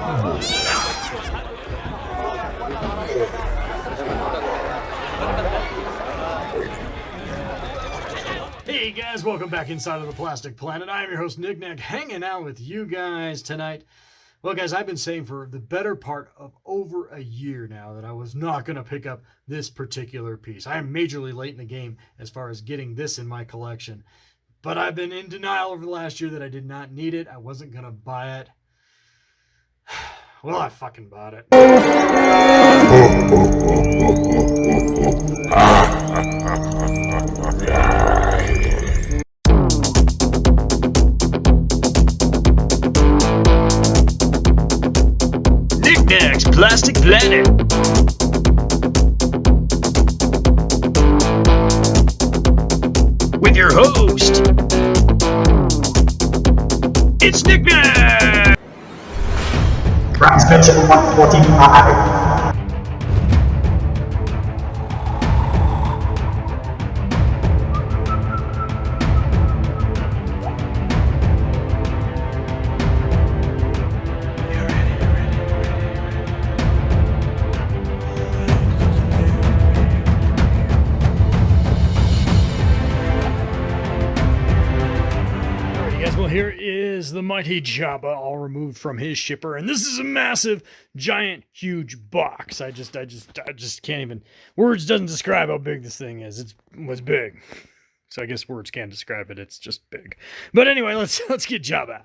Hey guys, welcome back inside of the Plastic Planet. I am your host, Knick-Knack, hanging out with you guys tonight. Well, guys, I've been saying for the better part of over a year now that I was not going to pick up this particular piece. I am majorly late in the game as far as getting this in my collection. But I've been in denial over the last year that I did not need it. I wasn't going to buy it. Well, I fucking bought it. Knick-Knack's Plastic Planet. With your host, it's Knick-Knack! Transmission 114 added. Well, here is the mighty Jabba, all removed from his shipper, and this is a massive, giant, huge box. I just can't even. Words doesn't describe how big this thing is. It was big, so I guess words can't describe it. It's just big. But anyway, let's get Jabba.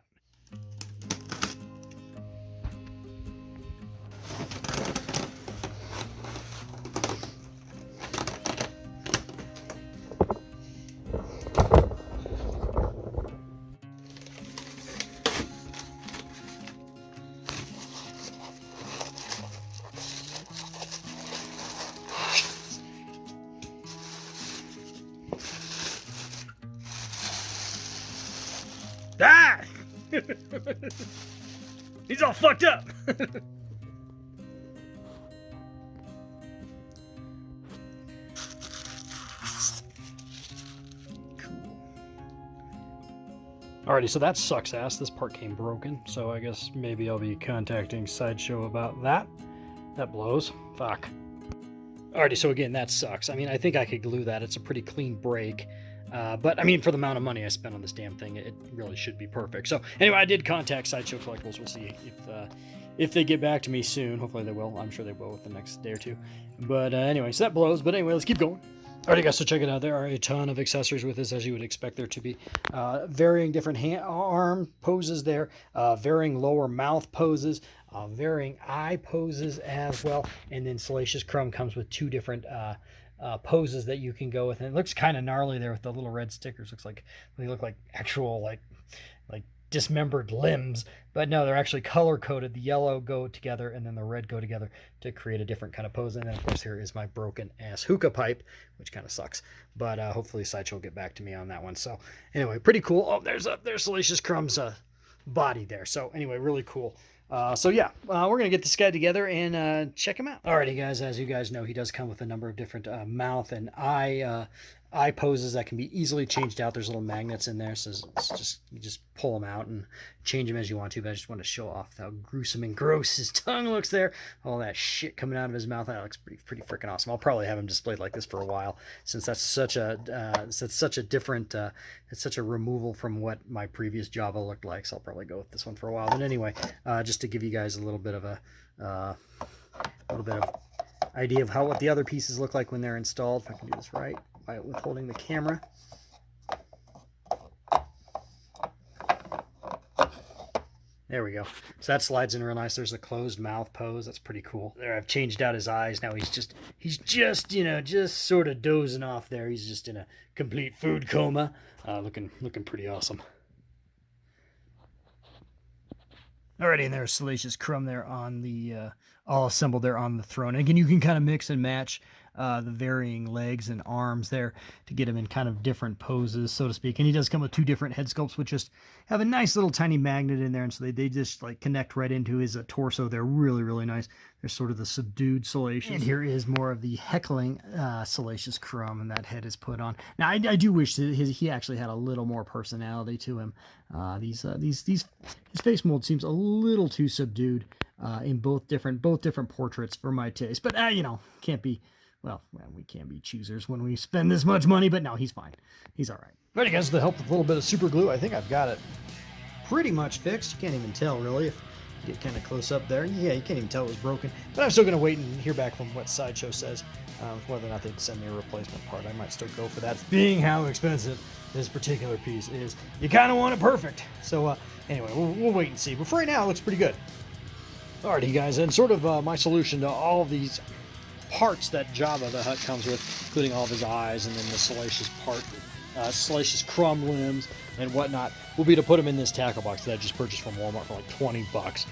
Ah! He's all fucked up. Alrighty, so that sucks ass. This part came broken, so I guess maybe I'll be contacting Sideshow about that. That blows. Fuck. Alrighty, so again, that sucks. I mean, I think I could glue that. It's a pretty clean break. But I mean, for the amount of money I spent on this damn thing, it really should be perfect. So anyway, I did contact Sideshow Collectibles. We'll see if they get back to me soon. Hopefully they will. I'm sure they will within the next day or two. But anyway, so that blows. But anyway, let's keep going. Alright guys, so check it out. There are a ton of accessories with this, as you would expect there to be. Varying different arm poses there, varying lower mouth poses, varying eye poses as well. And then Salacious Crumb comes with two different poses that you can go with, and it looks kind of gnarly there with the little red stickers. Looks like they look like actual like dismembered limbs, but no, they're actually color coded. The yellow go together and then the red go together to create a different kind of pose. And then of course here is my broken ass hookah pipe, which kind of sucks, but hopefully Sideshow will get back to me on that one. So anyway, pretty cool. Oh, there's Salacious Crumb's body there. So anyway, really cool. So yeah, we're gonna get this guy together and check him out. Alrighty guys, as you guys know, he does come with a number of different mouth and eye poses that can be easily changed out. There's little magnets in there, so you just pull them out and change them as you want to. But I just want to show off how gruesome and gross his tongue looks there. All that shit coming out of his mouth. That looks pretty freaking awesome. I'll probably have him displayed like this for a while, since that's such a different it's such a removal from what my previous Jabba looked like. So I'll probably go with this one for a while. But anyway, just to give you guys a little bit of idea of what the other pieces look like when they're installed. If I can do this right by withholding the camera. There we go. So that slides in real nice. There's a closed mouth pose. That's pretty cool. There, I've changed out his eyes. Now he's just just sort of dozing off there. He's just in a complete food coma. Looking pretty awesome. Alrighty, and there's Salacious Crumb there on the all assembled there on the throne. And again, you can kind of mix and match the varying legs and arms there to get him in kind of different poses, so to speak. And he does come with 2 different head sculpts, which just have a nice little tiny magnet in there, and so they just like connect right into his torso. They're really, really nice. They're sort of the subdued Salacious. And here is more of the heckling Salacious Crumb, and that head is put on. Now, I do wish that he actually had a little more personality to him. His face mold seems a little too subdued in both different portraits for my taste. But you know, can't be. Well, we can't be choosers when we spend this much money. But no, he's fine. He's all right. Ready, guys, with the help of a little bit of super glue, I think I've got it pretty much fixed. You can't even tell really if you get kind of close up there. Yeah, you can't even tell it was broken. But I'm still going to wait and hear back from what Sideshow says, whether or not they can send me a replacement part. I might still go for that, being how expensive this particular piece is. You kind of want it perfect. So anyway, we'll wait and see. But for right now, it looks pretty good. Alrighty, guys, and sort of my solution to all of these parts that Jabba the Hutt comes with, including all of his eyes and then the Salacious part, Salacious Crumb limbs and whatnot, will be to put them in this tackle box that I just purchased from Walmart for like 20 bucks.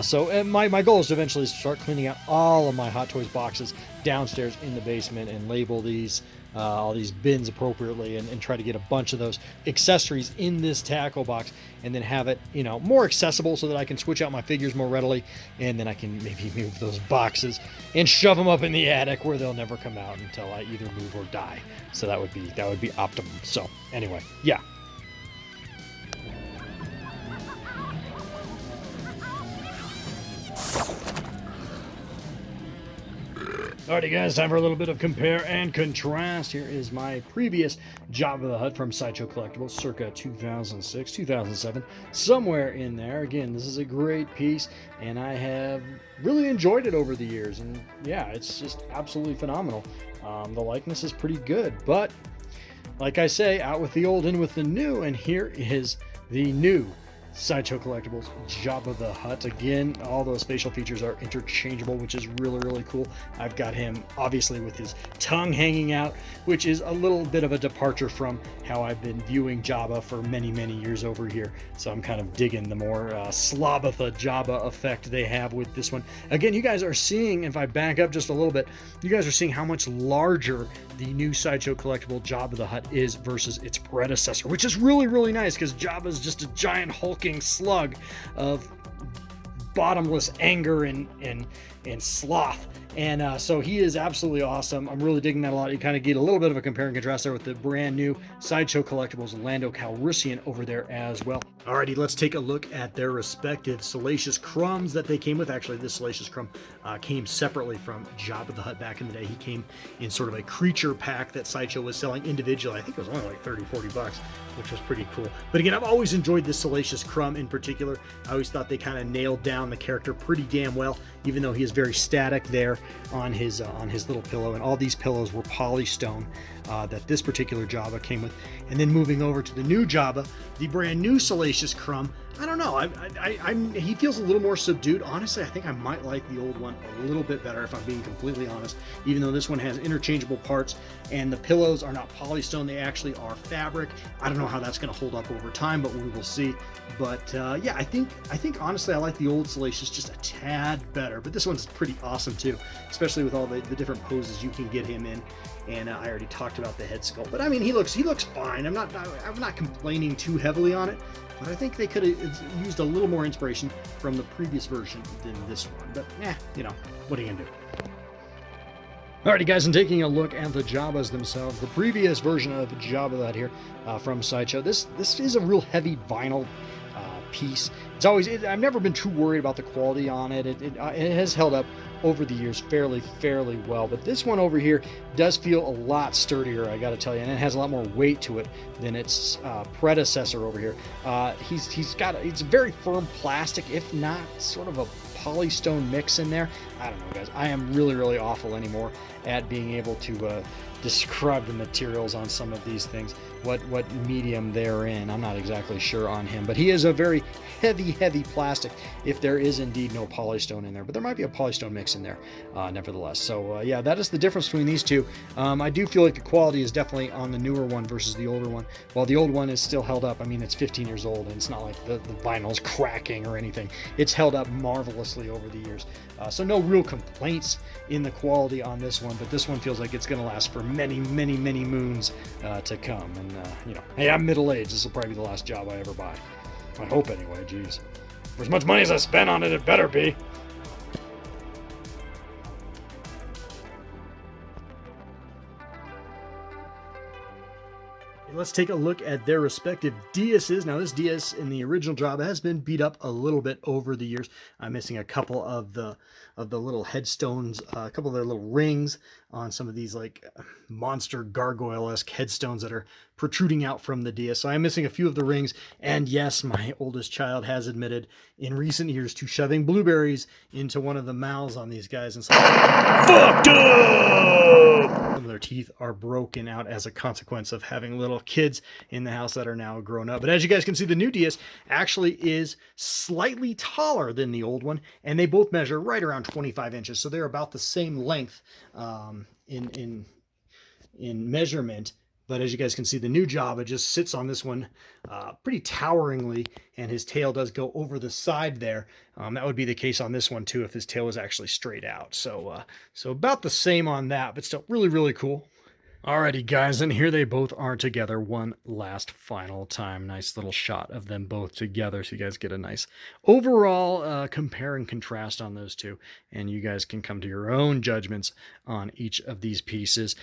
So my goal is to eventually start cleaning out all of my Hot Toys boxes downstairs in the basement and label these all these bins appropriately and try to get a bunch of those accessories in this tackle box and then have it, you know, more accessible so that I can switch out my figures more readily, and then I can maybe move those boxes and shove them up in the attic where they'll never come out until I either move or die. So that would be optimum. So anyway, yeah. Alrighty, guys, time for a little bit of compare and contrast. Here is my previous Jabba the Hutt from Sideshow Collectibles, circa 2006, 2007, somewhere in there. Again, this is a great piece, and I have really enjoyed it over the years. And yeah, it's just absolutely phenomenal. The likeness is pretty good, but like I say, out with the old, in with the new, and here is the new Sideshow Collectibles Jabba the Hutt. Again, all those facial features are interchangeable, which is really, really cool. I've got him obviously with his tongue hanging out, which is a little bit of a departure from how I've been viewing Jabba for many, many years over here. So I'm kind of digging the more Slobotha Jabba effect they have with this one. Again, you guys are seeing, if I back up just a little bit, you guys are seeing how much larger the new Sideshow Collectible Jabba the Hutt is versus its predecessor, which is really, really nice because Jabba's just a giant hulking slug of bottomless anger and sloth. And so he is absolutely awesome. I'm really digging that a lot. You kind of get a little bit of a compare and contrast there with the brand new Sideshow Collectibles Lando Calrissian over there as well. Alrighty, let's take a look at their respective Salacious Crumbs that they came with. Actually, this Salacious Crumb came separately from Jabba the Hutt back in the day. He came in sort of a creature pack that Sideshow was selling individually. I think it was only like 30, 40 bucks, which was pretty cool. But again, I've always enjoyed this Salacious Crumb in particular. I always thought they kind of nailed down the character pretty damn well, even though he is very static there on his little pillow. And all these pillows were polystone that this particular Jabba came with. And then moving over to the new Jabba, the brand new Salacious Crumb, I don't know. He feels a little more subdued. Honestly, I think I might like the old one a little bit better, if I'm being completely honest, even though this one has interchangeable parts and the pillows are not polystone. They actually are fabric. I don't know how that's going to hold up over time, but we will see. But yeah, I think honestly, I like the old Salacious just a tad better. But this one's pretty awesome too, especially with all the different poses you can get him in. And I already talked about the head sculpt, but I mean, he looks fine. I'm not complaining too heavily on it, but I think they could have used a little more inspiration from the previous version than this one. But you know, what are you gonna do? Alrighty, guys, and taking a look at the Jabbas themselves, the previous version of Jabba the Hutt here from Sideshow. This is a real heavy vinyl piece. I've never been too worried about the quality on it. It has held up over the years fairly well, but this one over here does feel a lot sturdier, I gotta tell you, and it has a lot more weight to it than its predecessor over here. It's very firm plastic, if not sort of a polystone mix in there. I don't know, guys. I am really awful anymore at being able to describe the materials on some of these things, what medium they're in. I'm not exactly sure on him, but he is a very heavy plastic, if there is indeed no polystone in there, but there might be a polystone mix in there nevertheless. So yeah, that is the difference between these two. I do feel like the quality is definitely on the newer one versus the older one. While the old one is still held up, I mean, it's 15 years old and it's not like the vinyl's cracking or anything. It's held up marvelously flawlessly over the years. So no real complaints in the quality on this one, but this one feels like it's going to last for many, many, many moons to come. And, you know, hey, I'm middle-aged. This will probably be the last job I ever buy. I hope anyway, geez. For as much money as I spent on it, it better be. Let's take a look at their respective Diases. Now, this Dias in the original Jabba has been beat up a little bit over the years. I'm missing a couple of the little headstones, a couple of their little rings on some of these like monster gargoyle-esque headstones that are protruding out from the Dias. So I'm missing a few of the rings. And yes, my oldest child has admitted in recent years to shoving blueberries into one of the mouths on these guys and fucked up! Some of their teeth are broken out as a consequence of having little kids in the house that are now grown up. But as you guys can see, the new Dias actually is slightly taller than the old one, and they both measure right around 25 inches. So they're about the same length in measurement. But as you guys can see, the new Jabba just sits on this one pretty toweringly, and his tail does go over the side there. That would be the case on this one too if his tail was actually straight out. So about the same on that, but still really, really cool. Alrighty, guys, and here they both are together one last final time. Nice little shot of them both together so you guys get a nice overall compare and contrast on those two, and you guys can come to your own judgments on each of these pieces.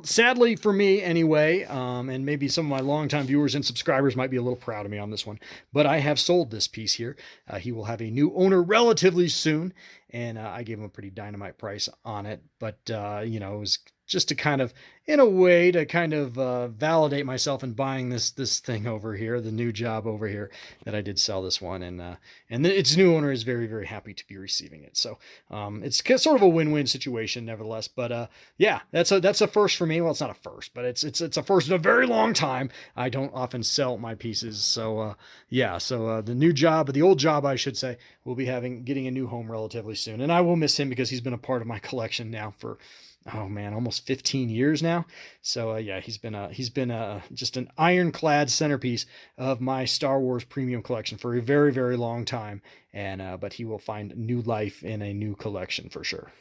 Sadly for me anyway, and maybe some of my longtime viewers and subscribers might be a little proud of me on this one, but I have sold this piece here. He will have a new owner relatively soon, and I gave him a pretty dynamite price on it, but you know, it was just to kind of, in a way, to kind of validate myself in buying this thing over here, the new job over here, that I did sell this one, and its new owner is very, very happy to be receiving it. So it's sort of a win-win situation, nevertheless. But yeah, that's a first for me. Well, it's not a first, but it's a first in a very long time. I don't often sell my pieces, so yeah. So the new job, the old job, I should say, will be getting a new home relatively soon, and I will miss him because he's been a part of my collection now for, oh man, almost 15 years now. So yeah, he's been just an ironclad centerpiece of my Star Wars premium collection for a very, very long time. And but he will find new life in a new collection for sure.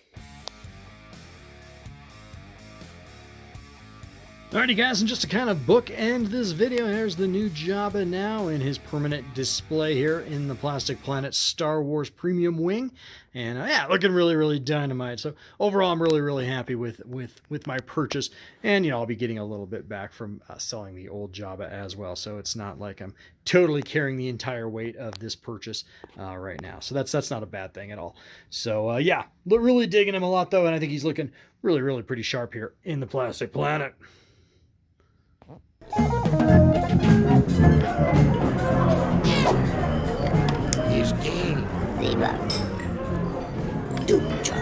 Alrighty, guys, and just to kind of bookend this video, here's the new Jabba now in his permanent display here in the Plastic Planet Star Wars Premium Wing. And yeah, looking really, really dynamite. So overall, I'm really, really happy with my purchase. And, you know, I'll be getting a little bit back from selling the old Jabba as well. So it's not like I'm totally carrying the entire weight of this purchase right now. So that's not a bad thing at all. So yeah, really digging him a lot, though. And I think he's looking really, really pretty sharp here in the Plastic Planet. Is King Riva Ducha.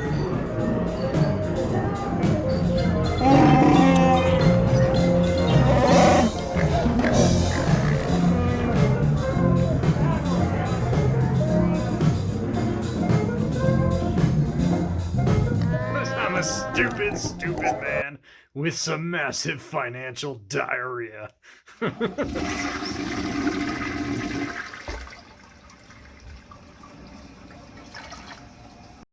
I'm a stupid man with some massive financial diarrhea.